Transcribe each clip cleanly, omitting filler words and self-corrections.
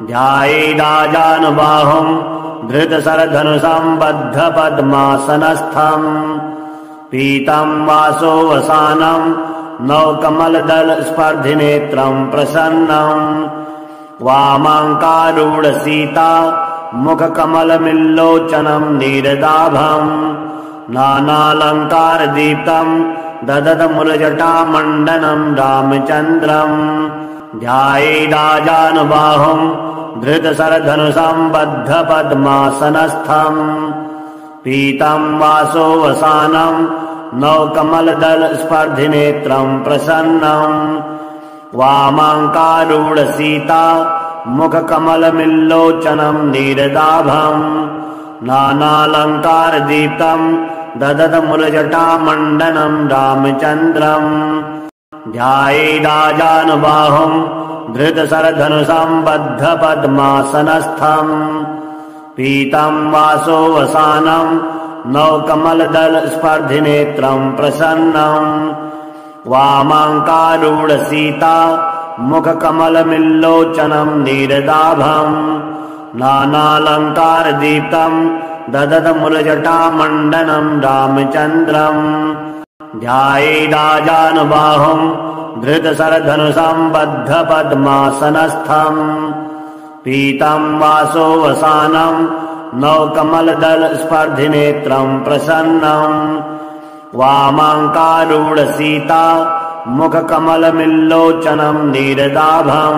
ध्यायेदाजानुबाहुं धृतशरधनुसंबद्धपद्मासनस्थम् पीतं वासोवसानं नवकमलदलस्पर्धिनेत्रं प्रसन्नं वामाङ्कारूढसीता मुखकमलमिल्लोचनं नीरदाभं नानालङ्कारदीप्तं ददतमुलजटामण्डनं रामचन्द्रम् ध्यायेदाजानुबाहुं धृतशरधनुसंबद्धपद्मासनस्थम् पीतं वासोवसानं नवकमलदलस्पर्धिनेत्रं प्रसन्नं वामाङ्कारूढसीता मुखकमलमिल्लोचनं नीरदाभं नानालङ्कारदीप्तं ददतमुलजटामण्डनं रामचन्द्रम् ध्यायेदाजानुबाहुं धृतशरधनुसंबद्धपद्मासनस्थम् पीतं वासोवसानं नवकमलदलस्पर्धिनेत्रं प्रसन्नं वामाङ्कारूढसीता मुखकमलमिल्लोचनं नीरदाभं नानालङ्कारदीप्तं ददतमुलजटामण्डनं रामचन्द्रम् ध्यायेदाजानुबाहुं धृतशरधनुसंबद्धपद्मासनस्थम् पीतं वासोवसानं नवकमलदलस्पर्धिनेत्रं प्रसन्नं वामाङ्कारूढसीता मुखकमलमिल्लोचनं नीरदाभं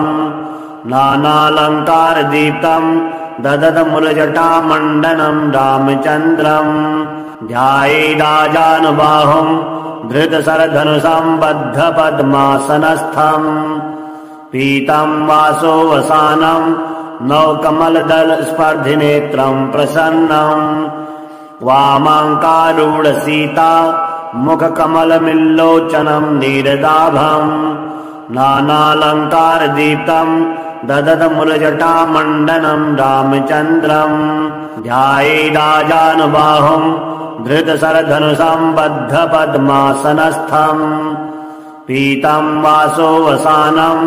नानालङ्कारदीप्तं ददतमुलजटामण्डनं रामचन्द्रम् ध्यायेदाजानुबाहुं धृतशरधनुसंबद्धपद्मासनस्थम् पीतं वासोवसानं नवकमलदलस्पर्धिनेत्रं प्रसन्नं वामाङ्कारूढसीता मुखकमलमिल्लोचनं नीरदाभं नानालङ्कारदीप्तं ददतमुलजटामण्डनं रामचन्द्रम् ध्यायेदाजानुबाहुं धृतशरधनुसंबद्धपद्मासनस्थम् पीतं वासोवसानं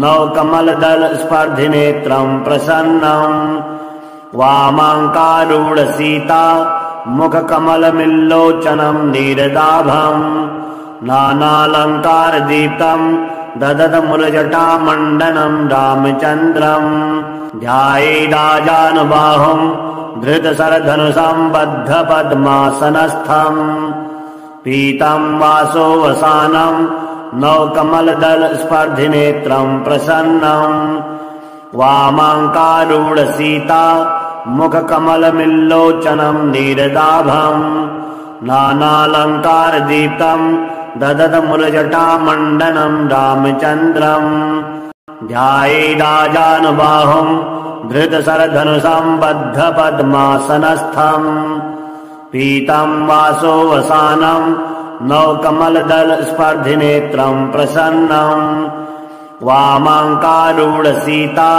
नवकमलदलस्पर्धिनेत्रं प्रसन्नं वामाङ्कारूढसीता मुखकमलमिल्लोचनं नीरदाभं नानालङ्कारदीप्तं ददतमुलजटामण्डनं रामचन्द्रम् ध्यायेदाजानुबाहुं धृतशरधनुसंबद्धपद्मासनस्थम् पीतं वासोवसानं नवकमलदलस्पर्धिनेत्रं प्रसन्नं वामाङ्कारूढसीता मुखकमलमिल्लोचनं नीरदाभं नानालङ्कारदीप्तं ददतमुलजटामण्डनं रामचन्द्रम् ध्यायेदाजानुबाहुं धृतशरधनुसंबद्धपद्मासनस्थम् पीतं वासोवसानं नवकमलदलस्पर्धिनेत्रं प्रसन्नं वामाङ्कारूढसीता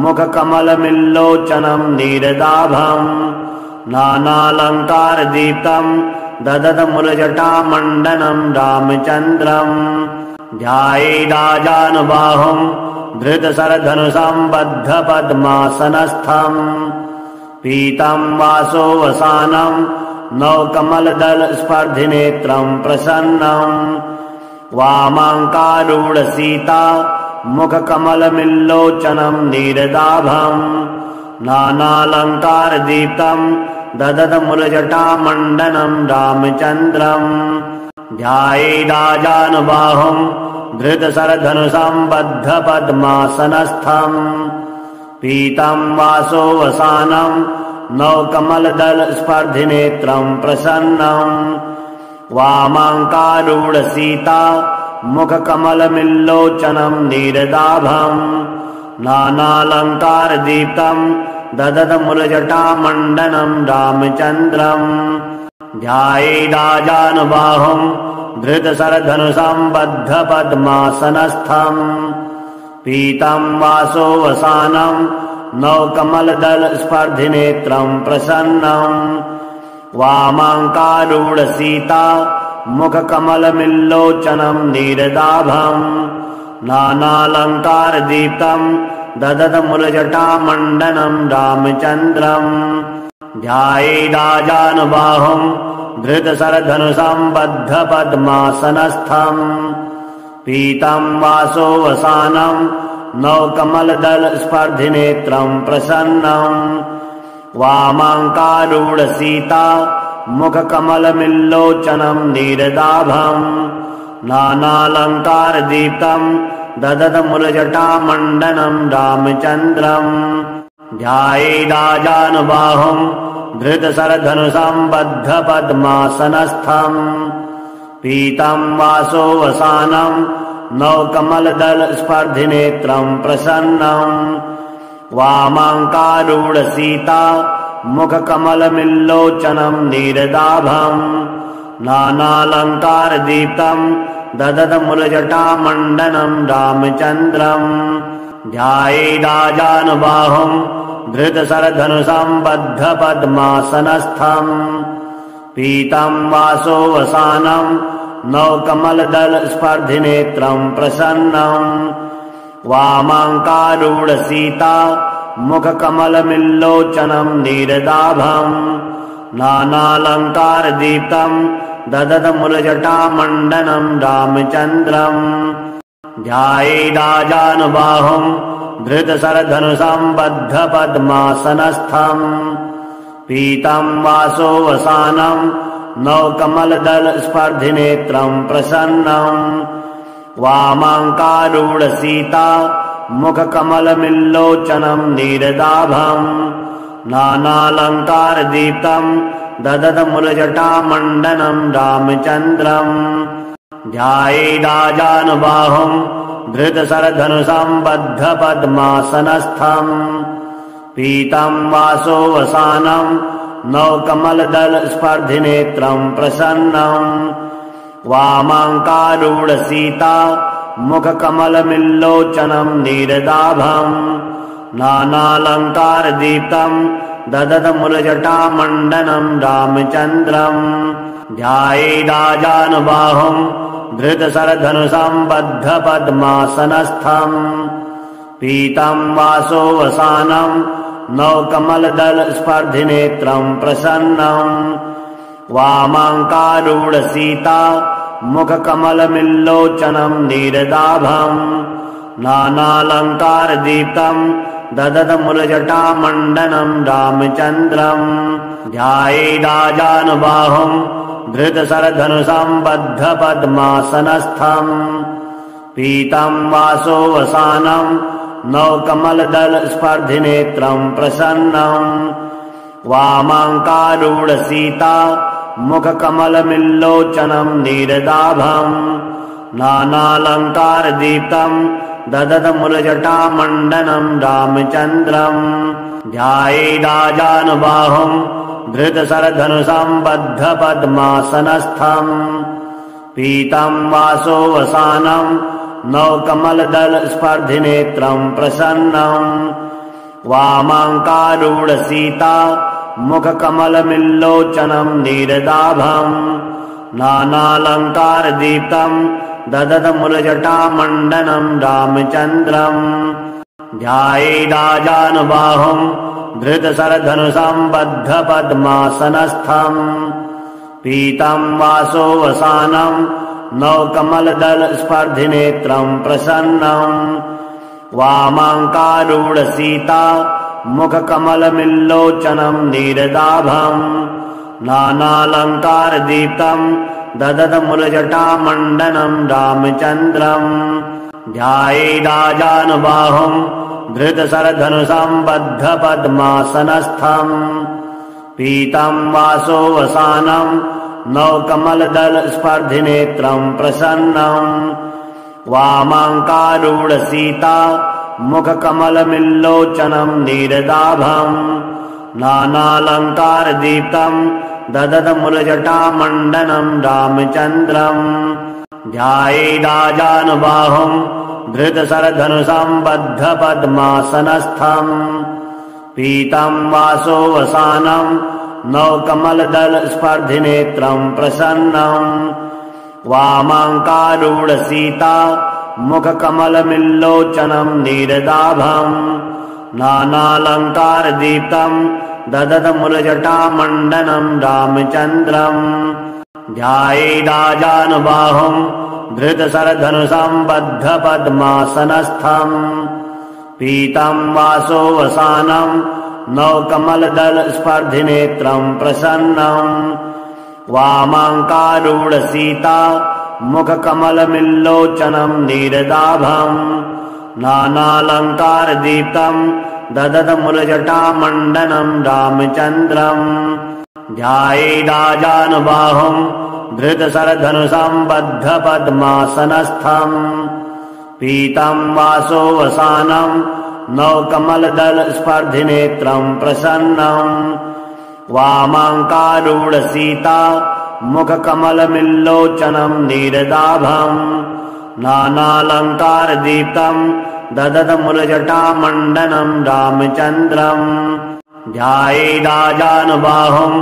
मुखकमलमिल्लोचनं नीरदाभं नानालङ्कारदीप्तं ददतमुलजटामण्डनं रामचन्द्रम् ध्यायेदाजानुबाहुं धृतशरधनुसंबद्धपद्मासनस्थम् पीतं वासोवसानं नवकमलदलस्पर्धिनेत्रं प्रसन्नं वामाङ्कारूढसीता मुखकमलमिल्लोचनं नीरदाभं नानालङ्कारदीप्तं ददतमुलजटामण्डनं रामचन्द्रम् ध्यायेदाजानुबाहुं धृतशरधनुसंबद्धपद्मासनस्थम् पीतं वासोवसानं नवकमलदलस्पर्धिनेत्रं प्रसन्नं वामाङ्कारूढसीता मुखकमलमिल्लोचनं नीरदाभं नानालङ्कारदीप्तं ददतमुलजटामण्डनं रामचन्द्रम् ध्यायेदाजानुबाहुं धृतशरधनुसंबद्धपद्मासनस्थम् पीतं वासोवसानं नवकमलदलस्पर्धिनेत्रं प्रसन्नं वामाङ्कारूढसीता मुखकमलमिल्लोचनं नीरदाभं नानालङ्कारदीप्तम् ददतमुलजटामण्डनम् रामचन्द्रम् ध्यायेदाजानुबाहुम् धृतसरधनुसम्बद्धपद्मासनस्थम् पीतम् वासोवसानम् नवकमलदलस्पर्धिनेत्रम् प्रसन्नम् वामाङ्कारूढसीता मुखकमलमिल्लोचनम् नीरदाभम् नानालङ्कारदीप्तम् ददतमुलजटामण्डनम् रामचन्द्रम् ध्यायेदाजानुबाहुम् धृतसरधनुसम्बद्धपद्मासनस्थम् पीतम् वासोवसानम् नवकमलदलस्पर्धिनेत्रम् प्रसन्नम् वामाङ्कारूढसीता मुखकमलमिल्लोचनम् नीरदाभम् नानालङ्कारदीप्तम् ददतमुलजटामण्डनम् रामचन्द्रम् ध्यायेदाजानुबाहुम् धृतसरधनुसम्बद्धपद्मासनस्थम् पीतम् वासोवसानम् नवकमलदलस्पर्धिनेत्रम् प्रसन्नम् वामाङ्कारूढसीता मुखकमलमिल्लोचनम् नीरदाभम् नानालङ्कारदीप्तम् ददतमुलजटामण्डनम् रामचन्द्रम् ध्यायेदाजानुबाहुम् धृतसरधनुसम्बद्धपद्मासनस्थम् पीतम् वासोवसानम् नवकमलदलस्पर्धिनेत्रम् प्रसन्नम् वामाङ्कारूढसीता मुखकमलमिल्लोचनम् नीरदाभम् नानालङ्कारदीप्तम् ददतमुलजटामण्डनम् रामचन्द्रम् ध्यायेदाजानुबाहुम् धृतसरधनुसम्बद्धपद्मासनस्थम् पीतम् वासोवसानम् नवकमलदलस्पर्धिनेत्रम् प्रसन्नम् वामाङ्कारूढसीता मुखकमलमिल्लोचनम् नीरदाभम् नानालङ्कारदीप्तम् ददतमुलजटामण्डनम् रामचन्द्रम् ध्यायेदाजानुबाहुम् धृतसरधनुसम्बद्धपद्मासनस्थम् पीतम् वासोवसानम् नवकमलदलस्पर्धिनेत्रम् प्रसन्नम् वामाङ्कारूढसीता मुखकमलमिल्लोचनम् नीरदाभम् नानालङ्कारदीप्तम् ददतमुलजटामण्डनम् रामचन्द्रम् ध्यायेदाजानुबाहुम् धृतसरधनुसम्बद्धपद्मासनस्थम् पीतम् वासोवसानम् नवकमलदलस्पर्धिनेत्रम् प्रसन्नम् वामाङ्कारूढसीता मुखकमलमिल्लोचनम् नीरदाभम् नानालङ्कारदीप्तम् ददतमुलजटामण्डनम् रामचन्द्रम् ध्यायेदाजानुबाहुम् धृतसरधनुसम्बद्धपद्मासनस्थम् पीतम् वासोवसानम् नवकमलदलस्पर्धिनेत्रम् प्रसन्नम् वामाङ्कारूढसीता मुखकमलमिल्लोचनम् नीरदाभम् नानालङ्कारदीप्तम् ददतमुलजटामण्डनम् रामचन्द्रम् ध्यायेदाजानुबाहुम् धृतसरधनुसम्बद्धपद्मासनस्थम् पीतम् वासोवसानम् नवकमलदलस्पर्धिनेत्रम् प्रसन्नम् वामाङ्कारूढसीता मुखकमलमिल्लोचनम् नीरदाभम् नानालङ्कारदीप्तम् ददतमुलजटामण्डनम् रामचन्द्रम् ध्यायेदाजानुबाहुम् धृतसरधनुसम्बद्धपद्मासनस्थम् पीतम् वासोवसानम् नवकमलदलस्पर्धिनेत्रम् प्रसन्नम् वामाङ्कारूढसीता मुखकमलमिल्लोचनम् नीरदाभम् नानालङ्कारदीप्तम् ददतमुलजटामण्डनम् रामचन्द्रम् ध्यायेदाजानुबाहुम् धृतसरधनुसम्बद्धपद्मासनस्थम् पीतम् वासोवसानम् नवकमलदलस्पर्धिनेत्रम् प्रसन्नम् वामाङ्कारूढसीता मुखकमलमिल्लोचनं नीरदाभं नानालङ्कारदीप्तं ददतमुलजटामण्डनं रामचन्द्रम् ध्यायेदाजानुबाहुं धृतशरधनुसम्बद्धपद्मासनस्थम् पीतं वासोवसानं नवकमलदलस्पर्धिनेत्रं प्रसन्नं वामाङ्कारूढसीता मुखकमलमिल्लोचनं नीरदाभं नानालङ्कारदीप्तं ददतमुलजटामण्डनं रामचन्द्रम् ध्यायेदाजानुबाहुं धृतशरधनुसम्बद्धपद्मासनस्थम् पीतं वासोवसानं नवकमलदलस्पर्धिनेत्रं प्रसन्नं वामाङ्कारूढसीता मुखकमलमिल्लोचनं नीरदाभं नानालङ्कारदीप्तं ददतमुलजटामण्डनं रामचन्द्रम् ध्यायेदाजानुबाहुं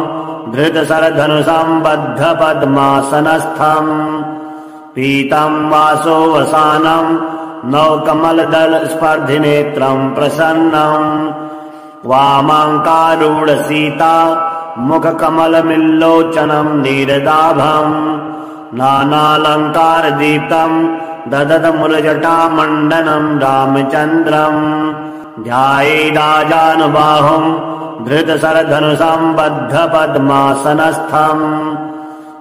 धृतशरधनुसम्बद्धपद्मासनस्थम् पीतं वासोवसानं नवकमलदलस्पर्धिनेत्रं प्रसन्नं वामाङ्कारूढसीता मुखकमलमिल्लोचनं नीरदाभं नानालङ्कारदीप्तं ददतमुलजटामण्डनं रामचन्द्रम् ध्यायेदाजानुबाहुं धृतशरधनुसम्बद्धपद्मासनस्थम्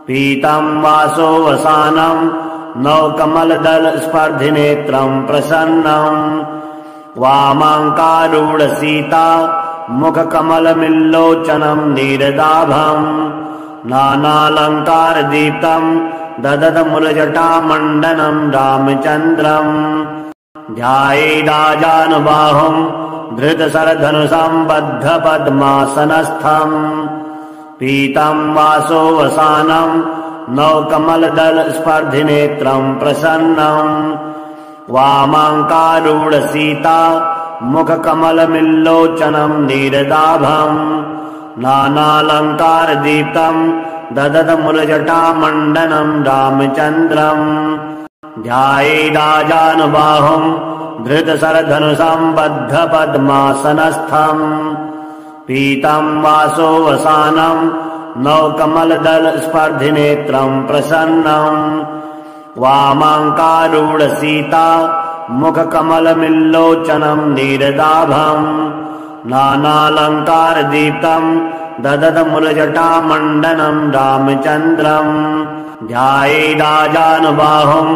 पीतं वासोवसानं नवकमलदलस्पर्धिनेत्रं प्रसन्नं वामाङ्कारूढसीता मुखकमलमिल्लोचनं नीरदाभं नानालङ्कारदीप्तं ददतमुलजटामण्डनं रामचन्द्रम् ध्यायेदाजानुबाहुं धृतशरधनुसम्बद्धपद्मासनस्थम् पीतं वासोवसानं नवकमलदलस्पर्धिनेत्रं प्रसन्नं वामाङ्कारूढसीता मुखकमलमिल्लोचनं नीरदाभं नानालङ्कारदीप्तं ददतमुलजटामण्डनं रामचन्द्रम् ध्यायेदाजानुबाहुं धृतशरधनुसम्बद्धपद्मासनस्थम् पीतं वासोवसानं नवकमलदलस्पर्धिनेत्रं प्रसन्नं वामाङ्कारूढसीता मुखकमलमिल्लोचनं नीरदाभं नानालङ्कारदीप्तं ददतमुलजटामण्डनं रामचन्द्रम् ध्यायेदाजानुबाहुं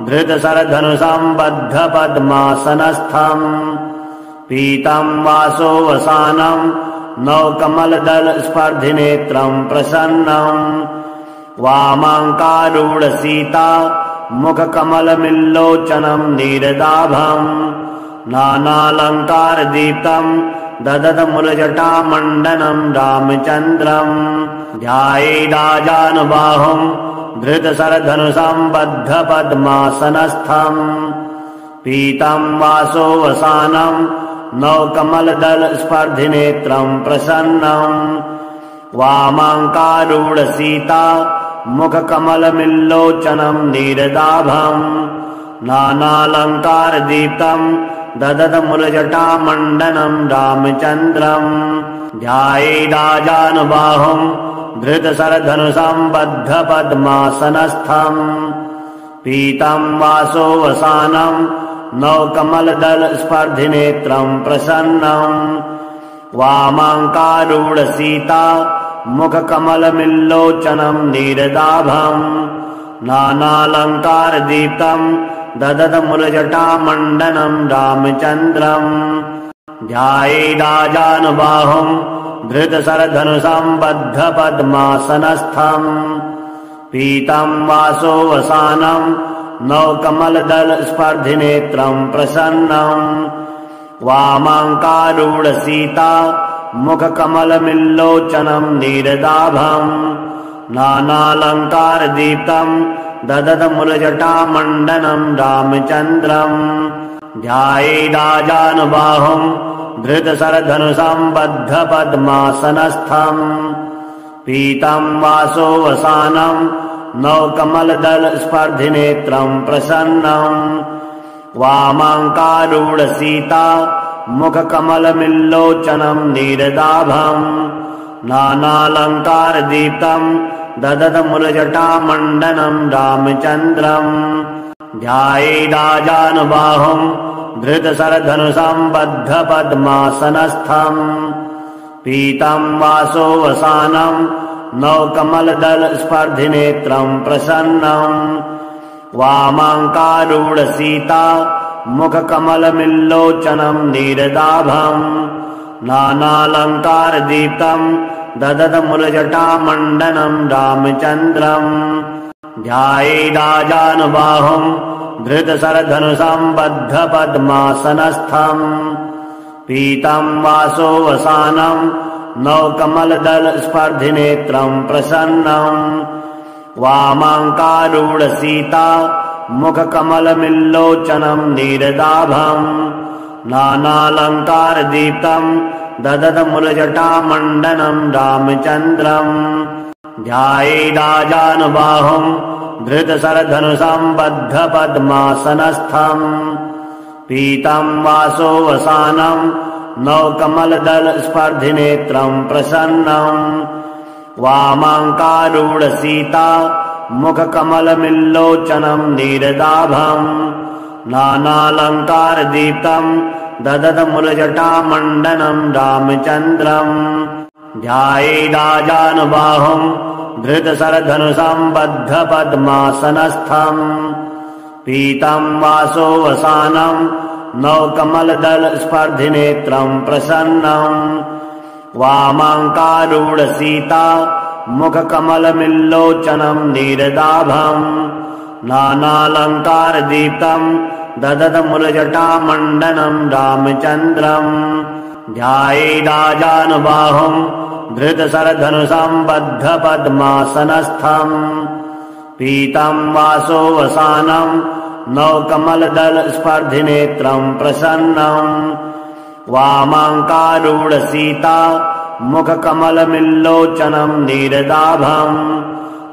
धृतशरधनुसम्बद्धपद्मासनस्थम् पीतं वासोवसानं नवकमलदलस्पर्धिनेत्रं प्रसन्नं वामाङ्कारूढसीता मुखकमलमिल्लोचनं नीरदाभं नानालङ्कारदीप्तं ददतमुलजटामण्डनं रामचन्द्रम् ध्यायेदाजानुबाहुं धृतशरधनुसम्बद्धपद्मासनस्थम् पीतं वासोवसानं नवकमलदलस्पर्धिनेत्रं प्रसन्नं वामाङ्कारूढसीता मुखकमलमिल्लोचनं नीरदाभं नानालङ्कारदीप्तं ददतमुलजटामण्डनं रामचन्द्रम् ध्यायेदाजानुबाहुं धृतशरधनुसम्बद्धपद्मासनस्थम् पीतं वासोवसानं नवकमलदलस्पर्धिनेत्रं प्रसन्नं वामाङ्कारूढसीता मुखकमलमिल्लोचनं नीरदाभं नानालङ्कारदीप्तं ददतमुलजटामण्डनं रामचन्द्रम् ध्यायेदाजानुबाहुं धृतशरधनुसम्बद्धपद्मासनस्थम् पीतं वासोवसानं नवकमलदलस्पर्धिनेत्रं प्रसन्नं वामाङ्कारूढसीता मुखकमलमिल्लोचनं नीरदाभं नानालङ्कारदीप्तं ददतमुलजटामण्डनं रामचन्द्रम् ध्यायेदाजानुबाहुं धृतशरधनुसम्बद्धपद्मासनस्थम् पीतं वासोवसानं नवकमलदलस्पर्धिनेत्रं प्रसन्नम् वामाङ्कारूढसीता मुखकमलमिल्लोचनं नीरदाभम् नानालङ्कारदीप्तं ददतमुलजटामण्डनं रामचन्द्रम् ध्यायेदाजानुबाहुं धृतशरधनुसम्बद्धपद्मासनस्थम् पीतं वासोवसानं नवकमलदलस्पर्धिनेत्रं प्रसन्नम् वामाङ्कारूढसीता मुखकमलमिल्लोचनं नीरदाभम् नानालङ्कारदीप्तं ददतमुलजटामण्डनं रामचन्द्रम् ध्यायेदाजानुबाहुं धृतशरधनुसम्बद्धपद्मासनस्थम् पीतं वासोवसानं नवकमलदलस्पर्धिनेत्रं प्रसन्नम् वामाङ्कारूढसीता मुखकमलमिल्लोचनं नीरदाभम् नानालङ्कारदीप्तं ददतमुलजटामण्डनं रामचन्द्रम् ध्यायेदाजानुबाहुं धृतशरधनुसम्बद्धपद्मासनस्थम् पीतं वासोवसानं नवकमलदलस्पर्धिनेत्रं प्रसन्नम् वामाङ्कारूढसीता मुखकमलमिल्लोचनं नीरदाभम् नानालङ्कारदीप्तं ददतमुलजटामण्डनं रामचन्द्रम् ध्यायेदाजानुबाहुं धृतशरधनुसम्बद्धपद्मासनस्थम् पीतं वासोवसानं नवकमलदलस्पर्धिनेत्रं प्रसन्नम् वामाङ्कारूढसीता मुखकमलमिल्लोचनं नीरदाभम् नानालङ्कारदीप्तं ददतमुलजटामण्डनं रामचन्द्रम् ध्यायेदाजानुबाहुं धृतशरधनुसम्बद्धपद्मासनस्थम् पीतं वासोवसानं नवकमलदलस्पर्धिनेत्रं प्रसन्नम् वामाङ्कारूढसीता मुखकमलमिल्लोचनं नीरदाभम्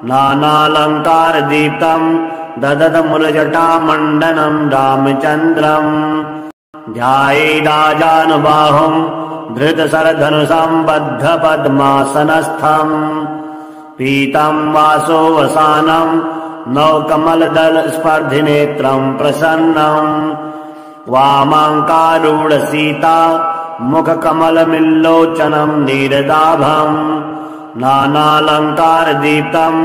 नानालङ्कारदीप्तं ददतमुलजटामण्डनं रामचन्द्रम् ध्यायेदाजानुबाहुं धृतशरधनुसम्बद्धपद्मासनस्थम् पीतं वासोवसानं नवकमलदलस्पर्धिनेत्रं प्रसन्नम् वामाङ्कारूढसीता मुखकमलमिल्लोचनं नीरदाभम् नानालङ्कारदीप्तं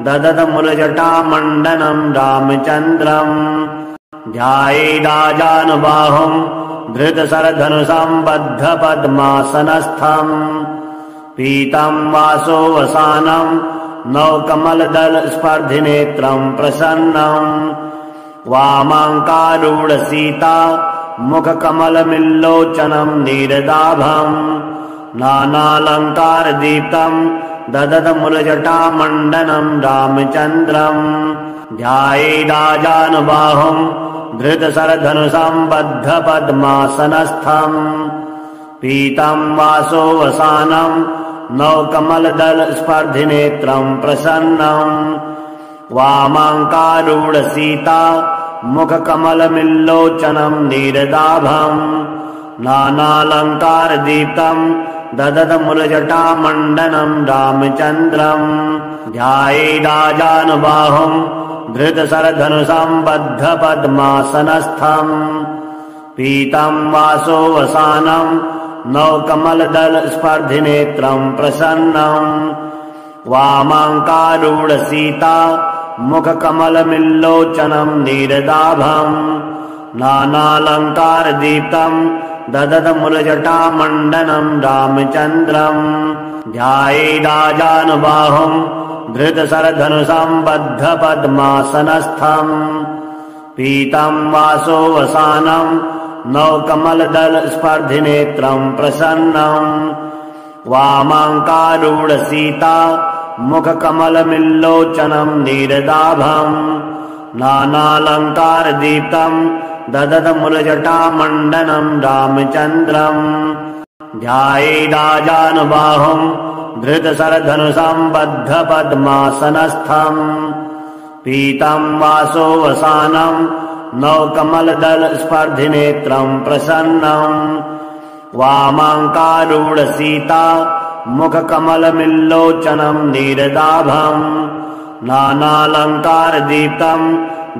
ददतमुलजटामण्डनं रामचन्द्रम् ध्यायेदाजानुबाहुं धृतशरधनुसम्बद्धपद्मासनस्थम् पीतं वासोवसानं नवकमलदलस्पर्धिनेत्रं प्रसन्नम् वामाङ्कारूढसीता मुखकमलमिल्लोचनं नीरदाभम् नानालङ्कारदीप्तं ददतमुलजटामण्डनं रामचन्द्रम् ध्यायेदाजानुबाहुं धृतशरधनुसम्बद्धपद्मासनस्थम् पीतं वासोवसानं नवकमलदलस्पर्धिनेत्रं प्रसन्नम् वामाङ्कारूढसीता मुखकमलमिल्लोचनं नीरदाभम् नानालङ्कारदीप्तं ददतमुलजटामण्डनं रामचन्द्रम् ध्यायेदाजानुबाहुं धृतशरधनुसम्बद्धपद्मासनस्थम् पीतं वासोवसानं नवकमलदलस्पर्धिनेत्रं प्रसन्नम् वामाङ्कारूढसीता मुखकमलमिल्लोचनं नीरदाभम् नानालङ्कारदीप्तं ददतमुलजटामण्डनं रामचन्द्रम् ध्यायेदाजानुबाहुं धृतशरधनुसम्बद्धपद्मासनस्थम् पीतं वासोवसानं नवकमलदलस्पर्धिनेत्रं प्रसन्नम् वामाङ्कारूढसीता मुखकमलमिल्लोचनं नीरदाभम् नानालङ्कारदीप्तं ददतमुलजटामण्डनं रामचन्द्रम् ध्यायेदाजानुबाहुं धृतशरधनुषं बद्धपद्मासनस्थम् पीतं वासोवसानं नवकमलदलस्पर्धिनेत्रं प्रसन्नम् वामाङ्कारूढसीता मुखकमलमिल्लोचनं नीरदाभम् नानालङ्कारदीप्तं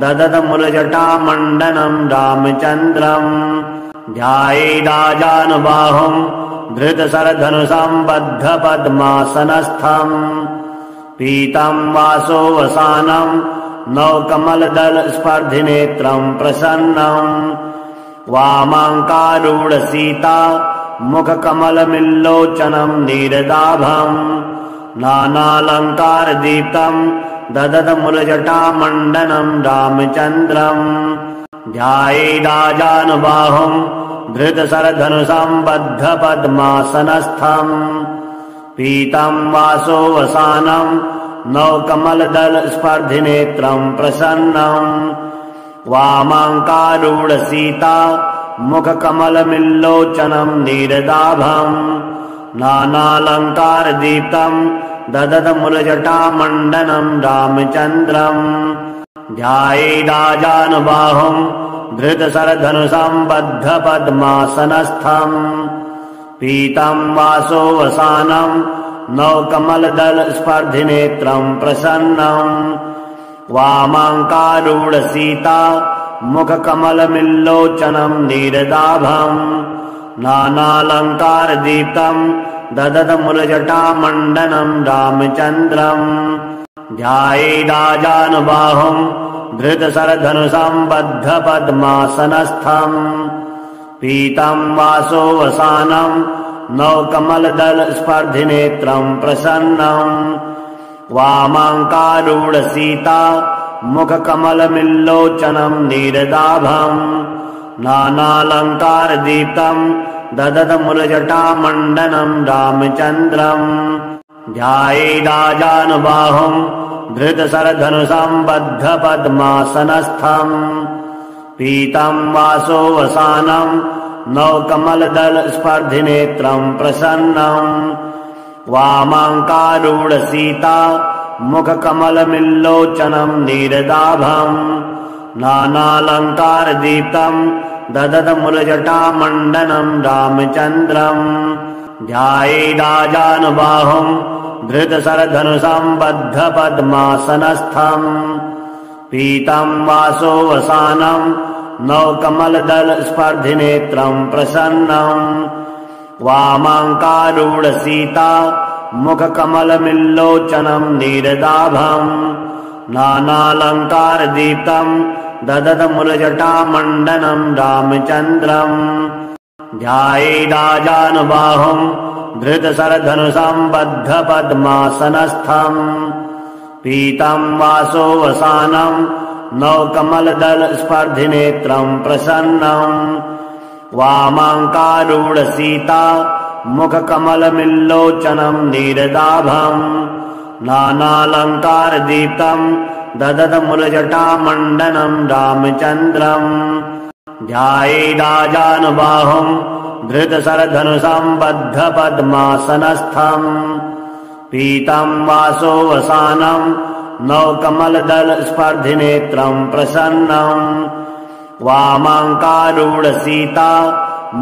ददतमुलजटामण्डनं रामचन्द्रम् ध्यायेदाजानुबाहुं धृतशरधनुषं बद्धपद्मासनस्थम् पीतं वासोवसानं नवकमलदलस्पर्धिनेत्रं प्रसन्नम् वामाङ्कारूढसीता मुखकमलमिल्लोचनं नीरदाभम् नानालङ्कारदीप्तं ददतमुलजटामण्डनं रामचन्द्रम् ध्यायेदाजानुबाहुं धृतशरधनुषं बद्धपद्मासनस्थम् पीतं वासोवसानं नवकमलदलस्पर्धिनेत्रं प्रसन्नम् वामाङ्कारूढसीता मुखकमलमिल्लोचनं नीरदाभम् नानालङ्कारदीप्तं ददतमुलजटामण्डनं रामचन्द्रम् ध्यायेदाजानुबाहुं धृतशरधनुषं बद्धपद्मासनस्थम् पीतं वासोवसानं नवकमलदलस्पर्धिनेत्रं प्रसन्नम् वामाङ्कारूढसीता मुखकमलमिल्लोचनं नीरदाभम् नानालङ्कारदीप्तं ददतमुलजटामण्डनं रामचन्द्रम् ध्यायेदाजानुबाहुं धृतशरधनुषं बद्धपद्मासनस्थम् पीतं वासोवसानं नवकमलदलस्पर्धिनेत्रं प्रसन्नम् वामाङ्कारूढसीता मुखकमलमिल्लोचनं नीरदाभम् नानालङ्कारदीप्तं ददतमुलजटामण्डनं रामचन्द्रम् ध्यायेदाजानुबाहुं धृतशरधनुषं बद्धपद्मासनस्थम् पीतं वासोवसानं नवकमलदलस्पर्धिनेत्रं प्रसन्नम् वामाङ्कारूढसीता मुखकमलमिल्लोचनं नीरदाभम् नानालङ्कारदीप्तं ददतमुलजटामण्डनं रामचन्द्रम् ध्यायेदाजानुबाहुं धृतशरधनुषं बद्धपद्मासनस्थम् पीतं वासोवसानं नवकमलदलस्पर्धिनेत्रं प्रसन्नम् वामाङ्कारूढसीता मुखकमलमिल्लोचनं नीरदाभम् नानालङ्कारदीप्तं ददतमुलजटामण्डनं रामचन्द्रम् ध्यायेदाजानुबाहुं धृतशरधनुषं बद्धपद्मासनस्थम् पीतं वासोवसानं नवकमलदलस्पर्धिनेत्रं प्रसन्नम् वामाङ्कारूढसीता मुखकमलमिल्लोचनं नीरदाभम् नानालङ्कारदीप्तं ददतमुलजटामण्डनं रामचन्द्रम् ध्यायेदाजानुबाहुं धृतशरधनुषं बद्धपद्मासनस्थम् पीतं वासोवसानं नवकमलदलस्पर्धिनेत्रं प्रसन्नम् वामाङ्कारूढसीता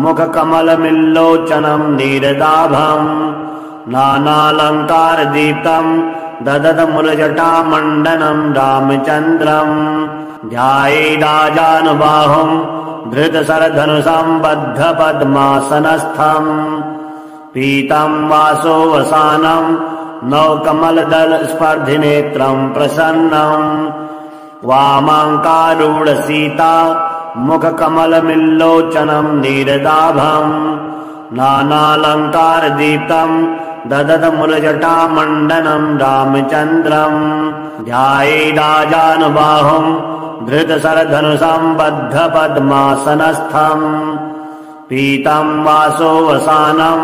मुखकमलमिल्लोचनं नीरदाभम् नानालङ्कारदीप्तं ददतमुलजटामण्डनं रामचन्द्रम् ध्यायेदाजानुबाहुं धृतशरधनुषं बद्धपद्मासनस्थम् पीतं वासोवसानं नवकमलदलस्पर्धिनेत्रं प्रसन्नम् वामाङ्कारूढसीता मुखकमलमिल्लोचनं नीरदाभम् नानालङ्कारदीप्तं ददतमुलजटामण्डनं रामचन्द्रम् ध्यायेदाजानुबाहुं धृतशरधनुषं बद्धपद्मासनस्थम् पीतं वासोवसानं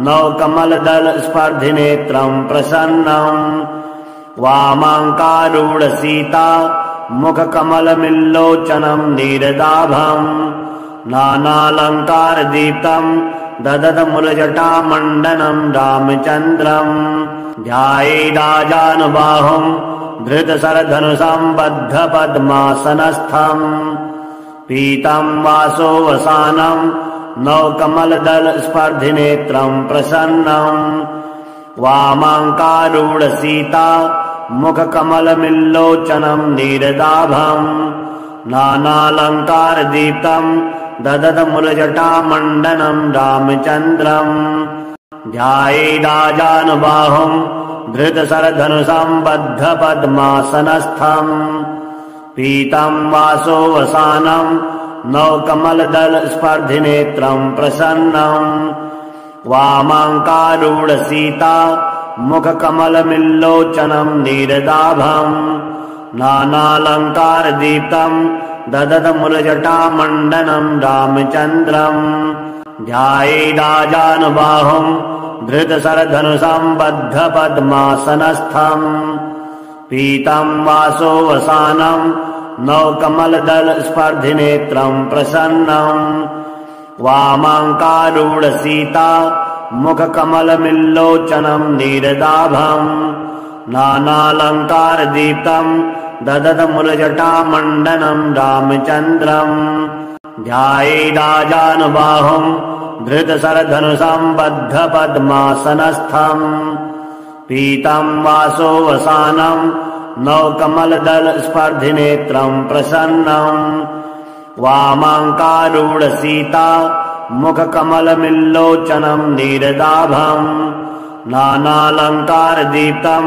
नवकमलदलस्पर्धिनेत्रं प्रसन्नम् वामाङ्कारूढसीता मुखकमलमिल्लोचनं नीरदाभम् नानालङ्कारदीप्तं ददतमुलजटामण्डनं रामचन्द्रम् ध्यायेदाजानुबाहुं धृतशरधनुषं बद्धपद्मासनस्थम् पीतं वासोवसानं नवकमलदलस्पर्धिनेत्रं प्रसन्नं वामाङ्कारूढसीता मुखकमलमिल्लोचनं नीरदाभम् नानालङ्कारदीप्तं ददतमुलजटामण्डनं रामचन्द्रम् ध्यायेदाजानुबाहुं धृतशरधनुषं बद्धपद्मासनस्थम् पीतं वासोवसानं नवकमलदलस्पर्धिनेत्रं प्रसन्नं वामाङ्कारूढसीता मुखकमलमिल्लोचनं नीरदाभम् नानालङ्कारदीप्तं ददतमुलजटामण्डनं रामचन्द्रम् ध्यायेदाजानुबाहुं धृतशरधनुषं बद्धपद्मासनस्थम् पीतं वासोवसानं नवकमलदलस्पर्धिनेत्रं प्रसन्नं वामाङ्कारूढसीता मुखकमलमिल्लोचनं नीरदाभम् नानालङ्कारदीप्तं ददतमुलजटामण्डनं रामचन्द्रम् ध्यायेदाजानुबाहुं धृतशरधनुषं बद्धपद्मासनस्थम् पीतं वासोवसानं नवकमलदलस्पर्धिनेत्रं प्रसन्नं वामाङ्कारूढसीता मुखकमलमिल्लोचनं नीरदाभम् नानालङ्कारदीप्तं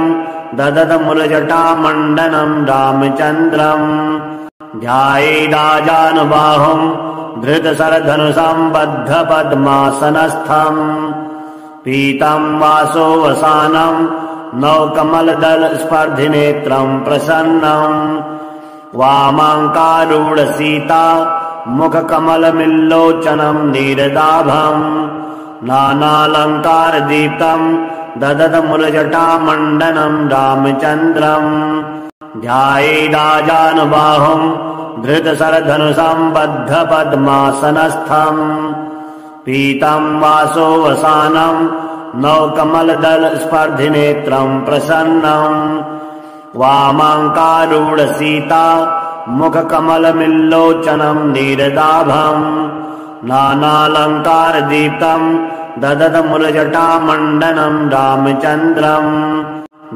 ददतमुलजटामण्डनं रामचन्द्रम् ध्यायेदाजानुबाहुं धृतशरधनुषं बद्धपद्मासनस्थम् पीतं वासोवसानं नवकमलदलस्पर्धिनेत्रं प्रसन्नं वामाङ्कारूढसीता मुखकमलमिल्लोचनं नीरदाभम् नानालङ्कारदीप्तं ददतमुलजटामण्डनं रामचन्द्रम् ध्यायेदाजानुबाहुं धृतशरधनुषं बद्धपद्मासनस्थम् पीतं वासोवसानं नवकमलदलस्पर्धिनेत्रं प्रसन्नं वामाङ्कारूढसीता मुखकमलमिल्लोचनं नीरदाभम् नानालङ्कारदीप्तं ददतमुलजटामण्डनं रामचन्द्रम्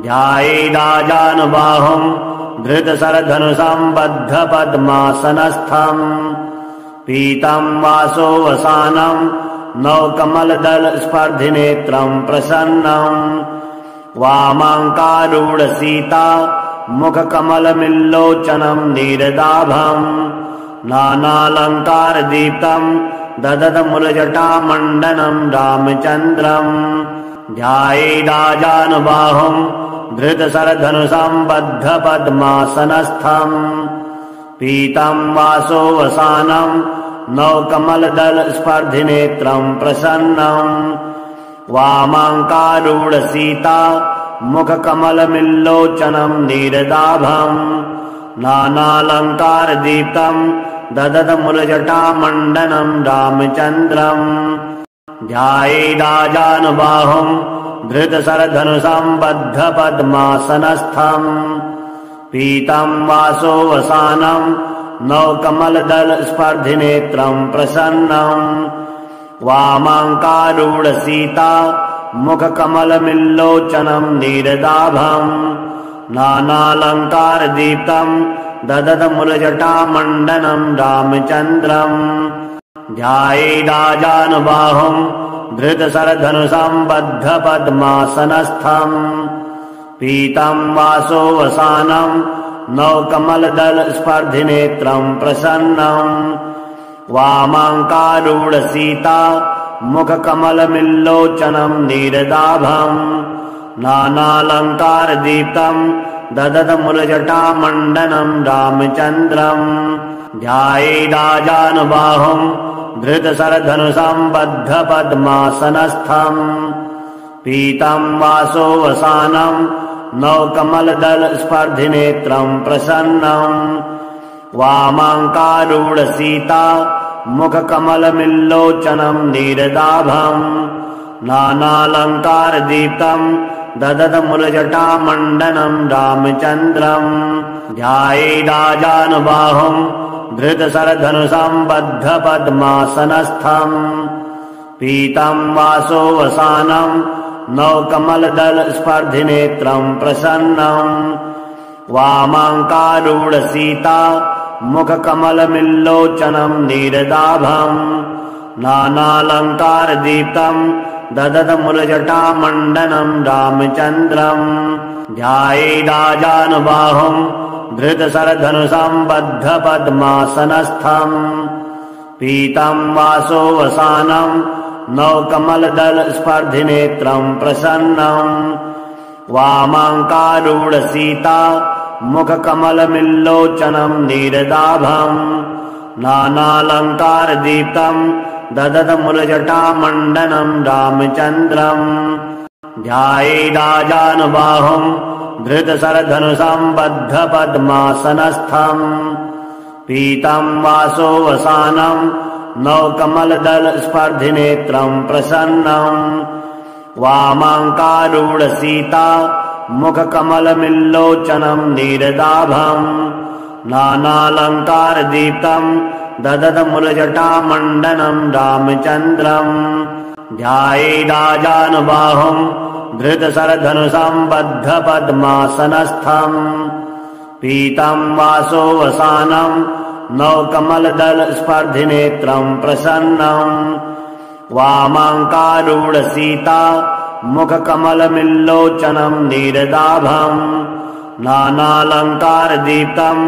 ध्यायेदाजानुबाहुं धृतशरधनुषं बद्धपद्मासनस्थम् पीतं वासोवसानं नवकमलदलस्पर्धिनेत्रं प्रसन्नं वामाङ्कारूढसीता मुखकमलमिल्लोचनं नीरदाभम् नानालङ्कारदीप्तं ददतमुलजटामण्डनं रामचन्द्रम् ध्यायेदाजानुबाहुं धृतशरधनुषं बद्धपद्मासनस्थम् पीतं वासोवसानं नवकमलदलस्पर्धिनेत्रं प्रसन्नं वामाङ्कारूढसीता मुखकमलमिल्लोचनं नीरदाभम् नानालङ्कारदीप्तं ददतमुलजटामण्डनं रामचन्द्रम् ध्यायेदाजानुबाहुं धृतशरधनुषं बद्धपद्मासनस्थम् पीतं वासोवसानं नवकमलदलस्पर्धिनेत्रं प्रसन्नं वामाङ्कारूढसीता मुखकमलमिल्लोचनं नीरदाभम् नानालङ्कारदीप्तं ददतमुलजटामण्डनं रामचन्द्रम् ध्यायेदाजानुबाहुं धृतशरधनुषं बद्धपद्मासनस्थम् पीतं वासोवसानं नवकमलदलस्पर्धिनेत्रं प्रसन्नं वामाङ्कारूढसीता मुखकमलमिल्लोचनं नीरदाभम् नानालङ्कारदीप्तं ददतमुलजटामण्डनं रामचन्द्रम् ध्यायेदाजानुबाहुं धृतशरधनुषं बद्धपद्मासनस्थम् पीतं वासोवसानं नवकमलदलस्पर्धिनेत्रं प्रसन्नं वामाङ्कारूढसीता मुखकमलमिल्लोचनम् नीरदाभम् नानालङ्कारदीप्तम् ददतमुलजटामण्डनम् रामचन्द्रम् ध्यायेदाजानुबाहुम् धृतसरधनुसम्बद्धपद्मासनस्थम् पीतम् वासोवसानम् नवकमलदलस्पर्धिनेत्रम् प्रसन्नम् वामाङ्कारूढसीता मुखकमलमिल्लोचनम् नीरदाभम् नानालङ्कारदीप्तम् ददतमुलजटामण्डनम् रामचन्द्रम् ध्यायेदाजानुबाहुम् धृतसरधनुसम्बद्धपद्मासनस्थम् पीतम् वासोवसानम् नवकमलदलस्पर्धिनेत्रम् प्रसन्नम् वामाङ्कारूढसीता मुखकमलमिल्लोचनम् नीरदाभम् नानालङ्कारदीप्तम् ददतमुलजटामण्डनम् रामचन्द्रम् ध्यायेदाजानुबाहुम् धृतसरधनुसम्बद्धपद्मासनस्थम् पीतम् वासोवसानम् नवकमलदलस्पर्धिनेत्रम् प्रसन्नम् वामाङ्कारूढसीता मुखकमलमिल्लोचनम् नीरदाभम् नानालङ्कारदीप्तम् ददतमुलजटामण्डनम् रामचन्द्रम् ध्यायेदाजानुबाहुम् धृतसरधनुसम्बद्धपद्मासनस्थम् पीतम् वासोवसानम् नवकमलदलस्पर्धिनेत्रम् प्रसन्नम् वामाङ्कारूढसीता मुखकमलमिल्लोचनम् नीरदाभम् नानालङ्कारदीप्तम्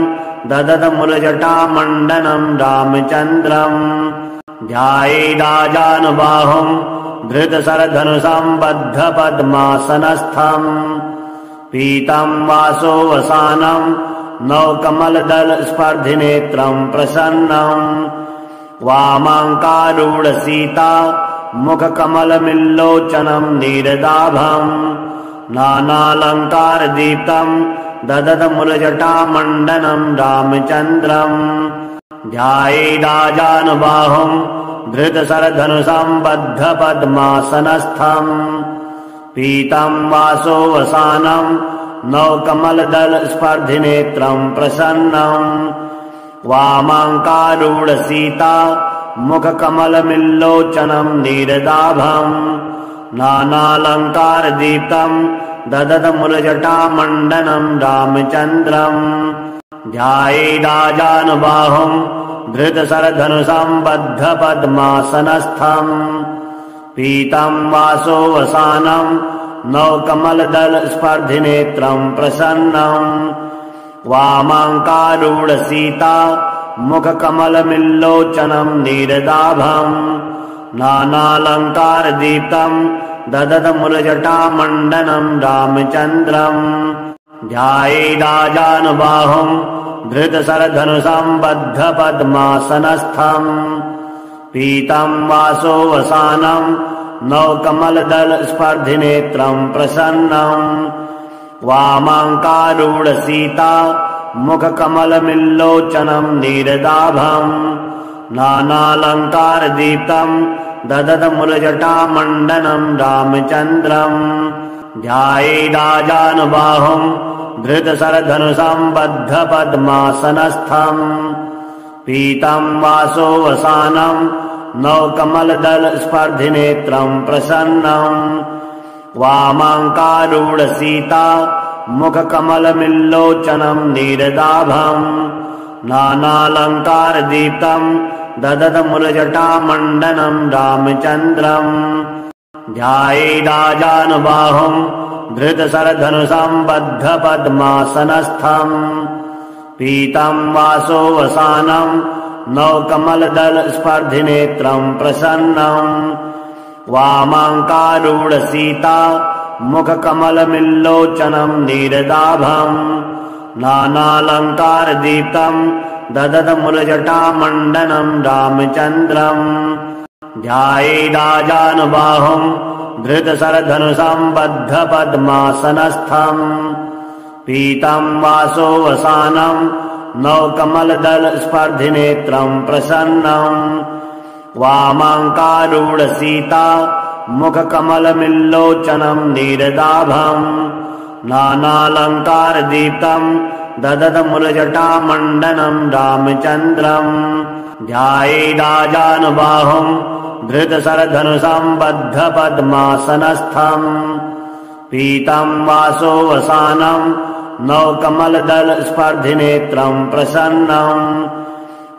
ददतमुलजटामण्डनम् रामचन्द्रम् ध्यायेदाजानुबाहुम् धृतसरधनुसम्बद्धपद्मासनस्थम् पीतम् वासोवसानम् नवकमलदलस्पर्धिनेत्रम् प्रसन्नम् वामाङ्कारूढसीता मुखकमलमिल्लोचनम् नीरदाभम् नानालङ्कारदीप्तम् ददतमुलजटामण्डनम् रामचन्द्रम् ध्यायेदाजानुबाहुम् धृतसरधनुसम्बद्धपद्मासनस्थम् पीतम् वासोवसानम् नवकमलदलस्पर्धिनेत्रम् प्रसन्नम् वामाङ्कारूढसीता मुखकमलमिल्लोचनम् नीरदाभम् नानालङ्कारदीप्तम् ददतमुलजटामण्डनम् रामचन्द्रम् ध्यायेदाजानुबाहुम् धृतसरधनुसम्बद्धपद्मासनस्थम् पीतम् वासोवसानम् नवकमलदलस्पर्धिनेत्रम् प्रसन्नम् वामाङ्कारूढसीता मुखकमलमिल्लोचनम् नीरदाभम् नानालङ्कारदीप्तम् ददतमुलजटामण्डनम् रामचन्द्रम् ध्यायेदाजानुबाहुम् धृतसरधनुसम्बद्धपद्मासनस्थम् पीतम् वासोवसानम् नवकमलदलस्पर्धिनेत्रम् प्रसन्नम् वामाङ्कारूढसीता मुखकमलमिल्लोचनम् नीरदाभम् नानालङ्कारदीप्तम् ददतमुलजटामण्डनम् रामचन्द्रम् ध्यायेदाजानुबाहुम् धृतसरधनुसम्बद्धपद्मासनस्थम् पीतम् वासोवसानम् नवकमलदलस्पर्धिनेत्रम् प्रसन्नम् वामाङ्कारूढसीता मुखकमलमिल्लोचनम् नीरदाभम् नानालङ्कारदीप्तम् ददतमुलजटामण्डनम् रामचन्द्रम् ध्यायेदाजानुबाहुम् धृतसरधनुसम्बद्धपद्मासनस्थम् पीतम् वासोवसानम् नवकमलदलस्पर्धिनेत्रम् प्रसन्नम् वामाङ्कारूढसीता मुखकमलमिल्लोचनम् नीरदाभम् नानालङ्कारदीप्तम् ददतमुलजटामण्डनम् रामचन्द्रम् ध्यायेदाजानुबाहुम् धृतसरधनुसम्बद्धपद्मासनस्थम् पीतम् वासोवसानम् नवकमलदलस्पर्धिनेत्रम् प्रसन्नम् वामाङ्कारूढसीता मुखकमलमिल्लोचनम् नीरदाभम् नानालङ्कारदीप्तम् ददतमुलजटामण्डनम् रामचन्द्रम् ध्यायेदाजानुबाहुम् धृतशरधनुसम्बद्धपद्मासनस्थम् पीतम् वासोवसानम् नवकमलदलस्पर्धिनेत्रम् प्रसन्नम्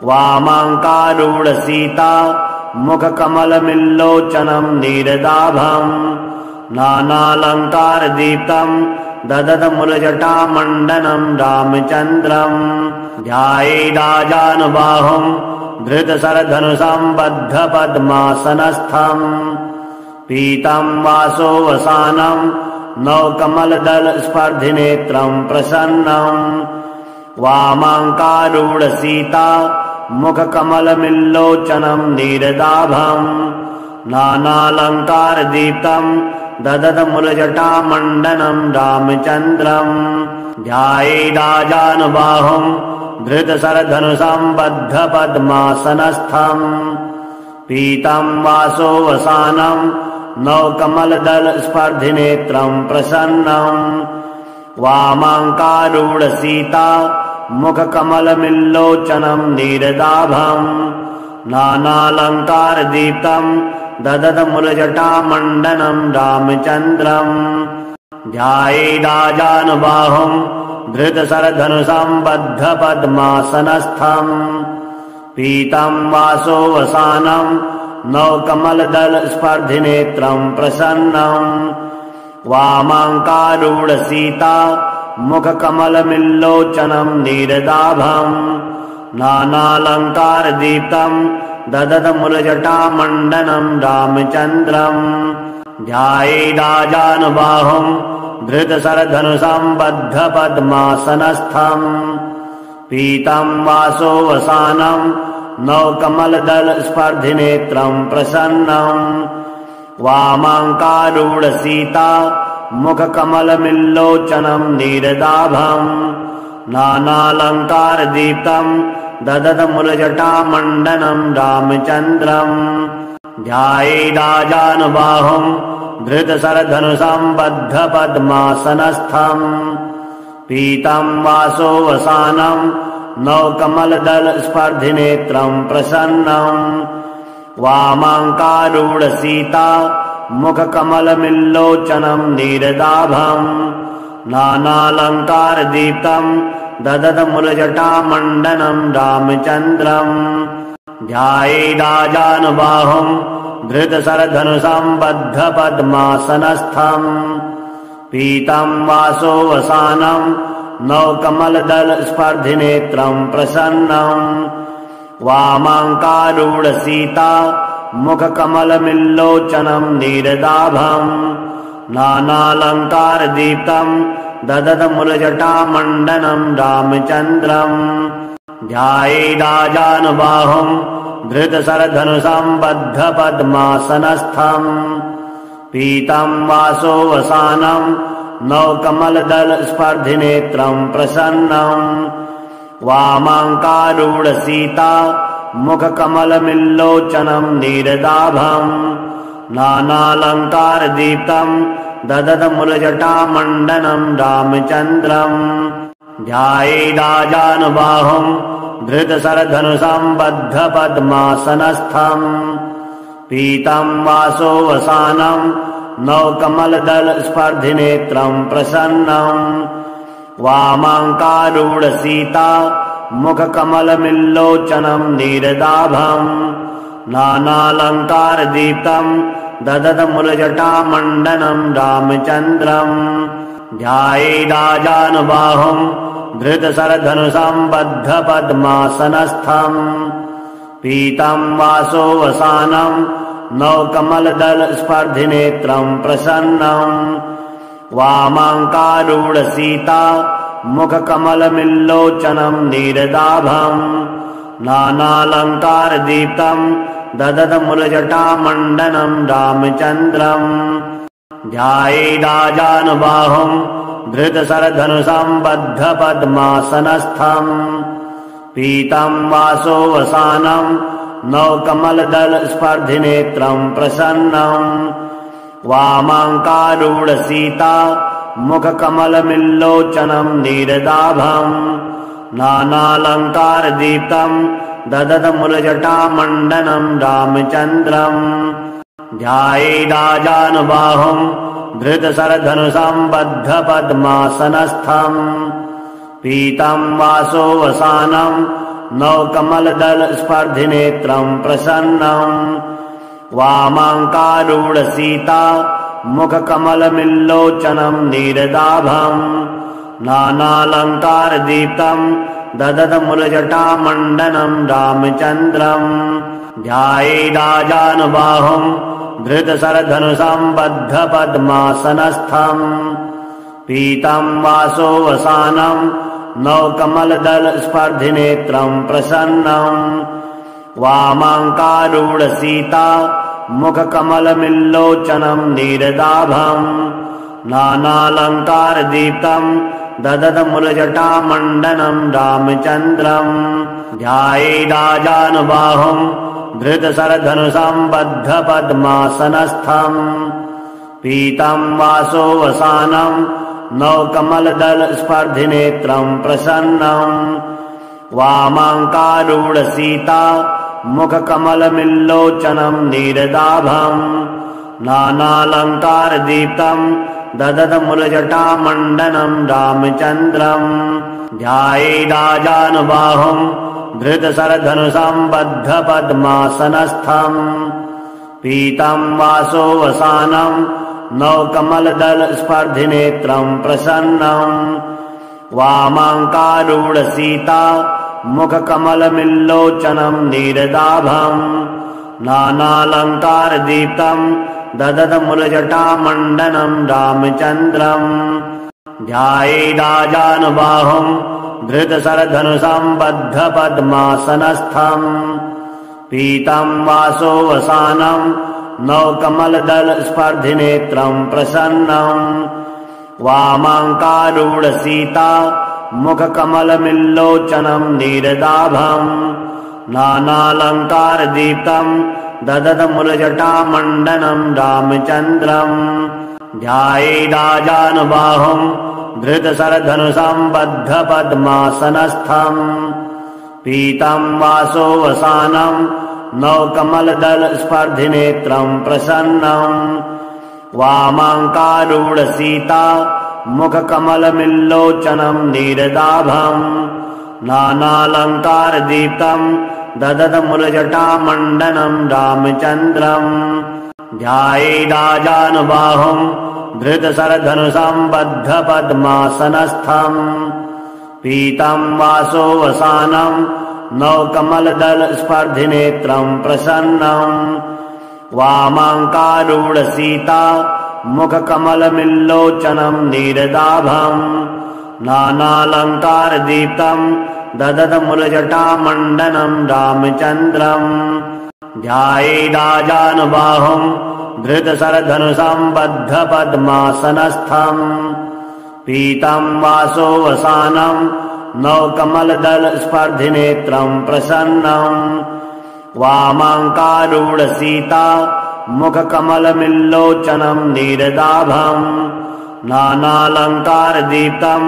वामाङ्कारूढसीता मुखकमलमिल्लोचनम् नीरदाभम् नानालङ्कारदीप्तम् ददतमुलजटामण्डनम् रामचन्द्रम् ध्यायेदाजानुबाहुम् धृतशरधनुसम्बद्धपद्मासनस्थम् पीतम् वासोवसानम् नवकमलदलस्पर्धिनेत्रम् प्रसन्नम् वामाङ्कारूढसीता मुखकमलमिल्लोचनम् नीरदाभम् नानालङ्कारदीप्तम् ददतमुलजटामण्डनम् रामचन्द्रम् ध्यायेदाजानुबाहुम् धृतशरधनुसम्बद्धपद्मासनस्थम् पीतम् वासोवसानम् नवकमलदलस्पर्धिनेत्रम् प्रसन्नम् वामाङ्कारूढसीता मुखकमलमिल्लोचनम् नीरदाभम् नानालङ्कारदीप्तम् ददतमुलजटामण्डनम् रामचन्द्रम् ध्यायेदाजानुबाहुम् धृतशरधनुसम्बद्धपद्मासनस्थम् पीतम् वासोवसानम् नवकमलदलस्पर्धिनेत्रम् प्रसन्नम् वामाङ्कारूढसीता मुखकमलमिल्लोचनम् नीरदाभम् नानालङ्कारदीप्तम् ददतमुलजटामण्डनम् रामचन्द्रम् ध्यायेदाजानुबाहुम् धृतशरधनुसम्बद्धपद्मासनस्थम् पीतम् वासोवसानम् नवकमलदलस्पर्धिनेत्रम् प्रसन्नम् वामाङ्कारूढसीता मुखकमलमिल्लोचनम् नीरदाभम् नानालङ्कारदीप्तम् ददतमुलजटामण्डनम् रामचन्द्रम् ध्यायेदाजानुबाहुम् धृतशरधनुसम्बद्धपद्मासनस्थम् पीतम् वासोवसानम् नवकमलदलस्पर्धिनेत्रम् प्रसन्नम् वामाङ्कारूढसीता मुखकमलमिल्लोचनम् नीरदाभम् नानालङ्कारदीप्तम् ददतमुलजटामण्डनम् रामचन्द्रम् ध्यायेदाजानुबाहुम् धृतशरधनुसम्बद्धपद्मासनस्थम् पीतम् वासोवसानम् नवकमलदलस्पर्धिनेत्रम् प्रसन्नम् वामाङ्कारूढसीता मुखकमलमिल्लोचनम् नीरदाभम् नानालङ्कारदीप्तम् ददतमुलजटामण्डनम् रामचन्द्रम् ध्यायेदाजानुबाहुम् धृतशरधनुसम्बद्धपद्मासनस्थम् पीतम् वासोवसानम् नवकमलदलस्पर्धिनेत्रम् प्रसन्नम् वामाङ्कारूढसीता मुखकमलमिल्लोचनम् नीरदाभम् नानालङ्कारदीप्तम् ददतमुलजटामण्डनम् रामचन्द्रम् ध्यायेदाजानुबाहुम् धृतशरधनुसम्बद्धपद्मासनस्थम् पीतम् वासोवसानम् नवकमलदलस्पर्धिनेत्रम् प्रसन्नम् वामाङ्कारूढसीता मुखकमलमिल्लोचनम् नीरदाभम् नानालङ्कारदीप्तम् ददतमुलजटामण्डनम् रामचन्द्रम् ध्यायेदाजानुबाहुम् धृतशरधनुसम्बद्धपद्मासनस्थम् पीतम् वासोवसानम् नवकमलदलस्पर्धिनेत्रम् प्रसन्नम् वामाङ्कारूढसीता मुखकमलमिल्लोचनम् नीरदाभम् नानालङ्कारदीप्तम् ददतमुलजटामण्डनम् रामचन्द्रम् ध्यायेदाजानुबाहुम् धृतशरधनुसम्बद्धपद्मासनस्थम् पीतं वासोवसानं नवकमलदलस्पर्धिनेत्रं प्रसन्नं वामाङ्कारूढसीता मुखकमलमिल्लोचनं नीरदाभम् नानालङ्कारदीप्तं ददतमुलजटामण्डनं रामचन्द्रम् ध्यायेदाजानुबाहुं धृतसरधनुसम्बद्धपद्मासनस्थम् पीतं वासोवसानं नवकमलदलस्पर्धिनेत्रं प्रसन्नं वामाङ्कारूढसीता मुखकमलमिल्लोचनं नीरदाभम् नानालङ्कारदीप्तं ददतमुलजटामण्डनं रामचन्द्रम् ध्यायेदाजानुबाहुं धृतसरधनुसम्बद्धपद्मासनस्थम् पीतं वासोवसानं नवकमलदलस्पर्धिनेत्रं प्रसन्नं वामाङ्कारूढसीता मुखकमलमिल्लोचनं नीरदाभम् नानालङ्कारदीप्तं ददतमुलजटामण्डनं रामचन्द्रम् ध्यायेदाजानुबाहुं धृतसरधनुसम्बद्धपद्मासनस्थम् पीतं वासोवसानं नवकमलदलस्पर्धिनेत्रं प्रसन्नं वामाङ्कारूढसीता मुखकमलमिल्लोचनं नीरदाभम् नानालङ्कारदीप्तं ददतमुलजटामण्डनं रामचन्द्रम् ध्यायेदाजानुबाहुं धृतसरधनुसम्बद्धपद्मासनस्थम् पीतं वासोवसानं नवकमलदलस्पर्धिनेत्रं प्रसन्नं वामाङ्कारूढसीता मुखकमलमिल्लोचनं नीरदाभम् नानालङ्कारदीप्तं ददतमुलजटामण्डनं रामचन्द्रम् ध्यायेदाजानुबाहुं धृतसरधनुसम्बद्धपद्मासनस्थम् पीतं वासोवसानं नवकमलदलस्पर्धिनेत्रं प्रसन्नं वामाङ्कारूढसीता मुखकमलमिल्लोचनं नीरदाभम् नानालङ्कारदीप्तं ददतमुलजटामण्डनं रामचन्द्रम् ध्यायेदाजानुबाहुं धृतसरधनुसम्बद्धपद्मासनस्थम् पीतं वासोवसानं नवकमलदलस्पर्धिनेत्रं प्रसन्नं वामाङ्कारूढसीता मुखकमलमिल्लोचनं नीरदाभम् नानालङ्कारदीप्तं ददतमुलजटामण्डनं रामचन्द्रम् ध्यायेदाजानुबाहुं धृतसरधनुसम्बद्धपद्मासनस्थम् पीतं वासोवसानं नवकमलदलस्पर्धिनेत्रं प्रसन्नं वामाङ्कारूढसीता मुखकमलमिल्लोचनं नीरदाभम् नानालङ्कारदीप्तं ददतमुलजटामण्डनं रामचन्द्रम् ध्यायेदाजानुबाहुं धृतसरधनुसम्बद्धपद्मासनस्थम् पीतं वासोवसानं नवकमलदलस्पर्धिनेत्रं प्रसन्नं वामाङ्कारूढसीता मुखकमलमिल्लोचनं नीरदाभम् नानालङ्कारदीप्तं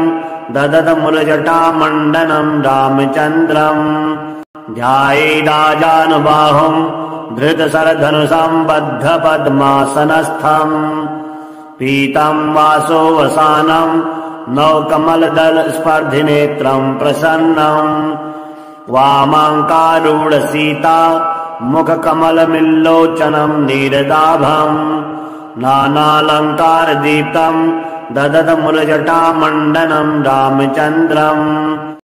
ददतमुलजटामण्डनं रामचन्द्रम् ध्यायेदाजानुबाहुं धृतसरधनुसम्बद्धपद्मासनस्थम् पीतं वासोवसानं नवकमलदलस्पर्धिनेत्रं प्रसन्नं वामाङ्कारूढसीता मुखकमलमिल्लोचनं नीरदाभम् नानालङ्कारदीप्तं ददतमुलजटामण्डनं रामचन्द्रम्